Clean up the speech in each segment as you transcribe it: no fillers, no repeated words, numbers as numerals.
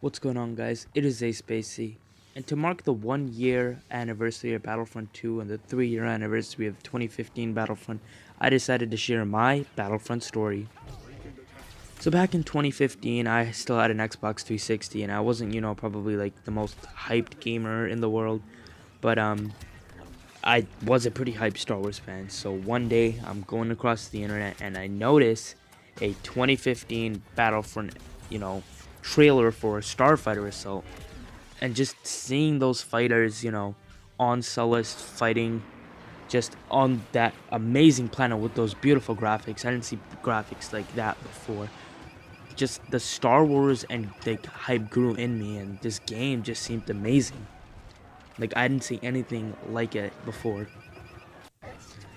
What's going on, guys? It is A Spacey, and to mark the 1 year anniversary of Battlefront 2 and the 3 year anniversary of 2015 Battlefront, I decided to share my Battlefront story. So back in 2015, I still had an Xbox 360, and I wasn't, probably like the most hyped gamer in the world, but I was a pretty hyped Star Wars fan. So one day, I'm going across the internet, and I notice a 2015 Battlefront, trailer for a Starfighter Assault. And just seeing those fighters, on Sullust fighting just on that amazing planet with those beautiful graphics. I didn't see graphics like that before. Just the Star Wars and the hype grew in me, and this game just seemed amazing. Like, I didn't see anything like it before.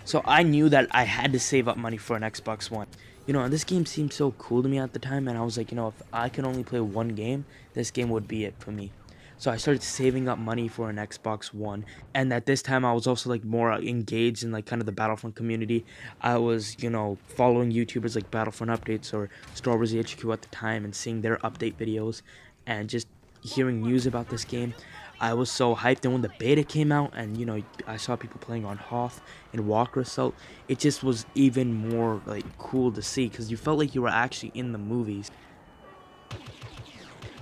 So I knew that I had to save up money for an Xbox One. And this game seemed so cool to me at the time, and I was like, if I could only play one game, this game would be it for me. So I started saving up money for an Xbox One, and at this time I was also like more engaged in like kind of the Battlefront community. I was, following YouTubers like Battlefront Updates or Star Wars HQ at the time and seeing their update videos and just hearing news about this game. I was so hyped, and when the beta came out and I saw people playing on Hoth and Walker Assault, it just was even more like cool to see because you felt like you were actually in the movies.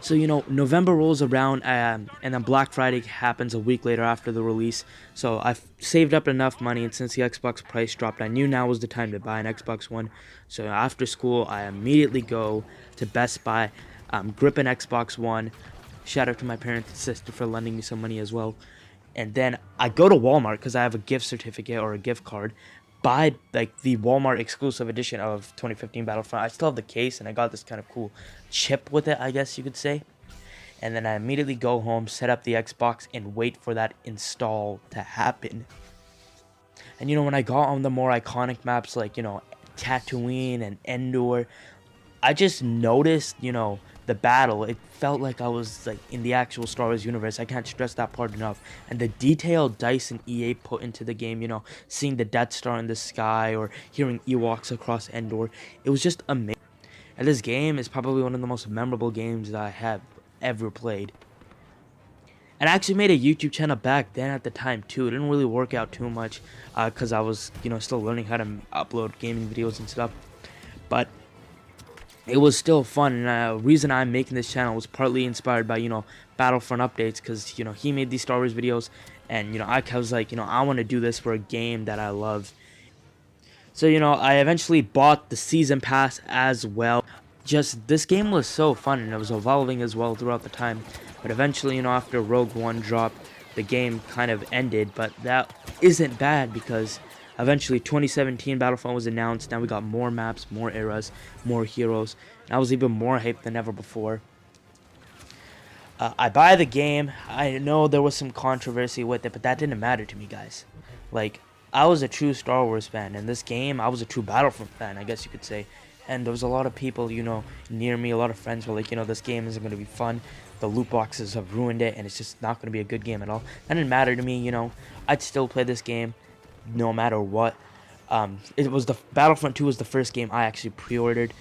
So, November rolls around, and then Black Friday happens a week later after the release. So I've saved up enough money, and since the Xbox price dropped, I knew now was the time to buy an Xbox One. So after school, I immediately go to Best Buy, grip an Xbox One. Shout out to my parents and sister for lending me some money as well. And then I go to Walmart because I have a gift certificate or a gift card. Buy like the Walmart exclusive edition of 2015 Battlefront. I still have the case, and I got this kind of cool chip with it, I guess you could say. And then I immediately go home, set up the Xbox, and wait for that install to happen. And when I got on the more iconic maps like, Tatooine and Endor, I just noticed, the battle. It felt like I was like in the actual Star Wars universe. I can't stress that part enough. And the detailed DICE and EA put into the game, seeing the Death Star in the sky or hearing Ewoks across Endor, it was just amazing. And this game is probably one of the most memorable games that I have ever played. And I actually made a YouTube channel back then at the time too. It didn't really work out too much because I was, still learning how to upload gaming videos and stuff. But it was still fun, and the reason I'm making this channel was partly inspired by, Battlefront updates, because, he made these Star Wars videos, and, I was like, I want to do this for a game that I love. So, I eventually bought the Season Pass as well. Just, this game was so fun, and it was evolving as well throughout the time. But eventually, after Rogue One dropped, the game kind of ended, but that isn't bad because eventually 2017 Battlefront was announced. Now we got more maps, more eras, more heroes, and I was even more hyped than ever before. I buy the game. I know there was some controversy with it, but that didn't matter to me, guys. Like, I was a true Star Wars fan, and this game, I was a true Battlefront fan, I guess you could say. And there was a lot of people, near me, a lot of friends were like, this game isn't going to be fun. The loot boxes have ruined it, and it's just not going to be a good game at all. That didn't matter to me, I'd still play this game no matter what. It was the Battlefront 2 was the first game I actually pre-ordered,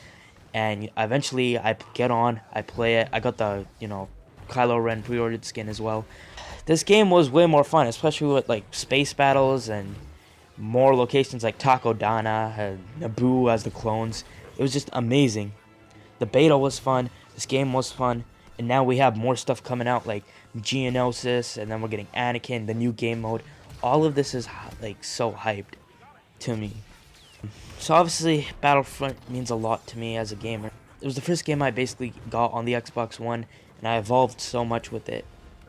and eventually I get on, I play it. I got the, Kylo Ren pre-ordered skin as well. This game was way more fun, especially with like space battles and more locations like Takodana and Naboo as the clones. It was just amazing. The beta was fun, this game was fun, and now we have more stuff coming out like Geonosis, and then we're getting Anakin, the new game mode. All of this is like so hyped to me. So obviously Battlefront means a lot to me as a gamer. It was the first game I basically got on the Xbox One, and I evolved so much with it.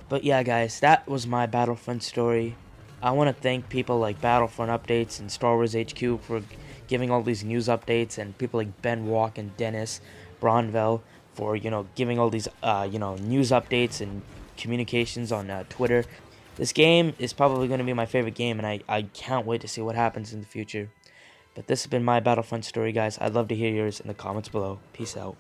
But yeah, guys, that was my Battlefront story. I want to thank people like Battlefront Updates and Star Wars HQ for giving all these news updates, and people like Ben Walk and Dennis Bronville for, giving all these, news updates and communications on Twitter. This game is probably going to be my favorite game, and I can't wait to see what happens in the future. But this has been my Battlefront story, guys. I'd love to hear yours in the comments below. Peace out.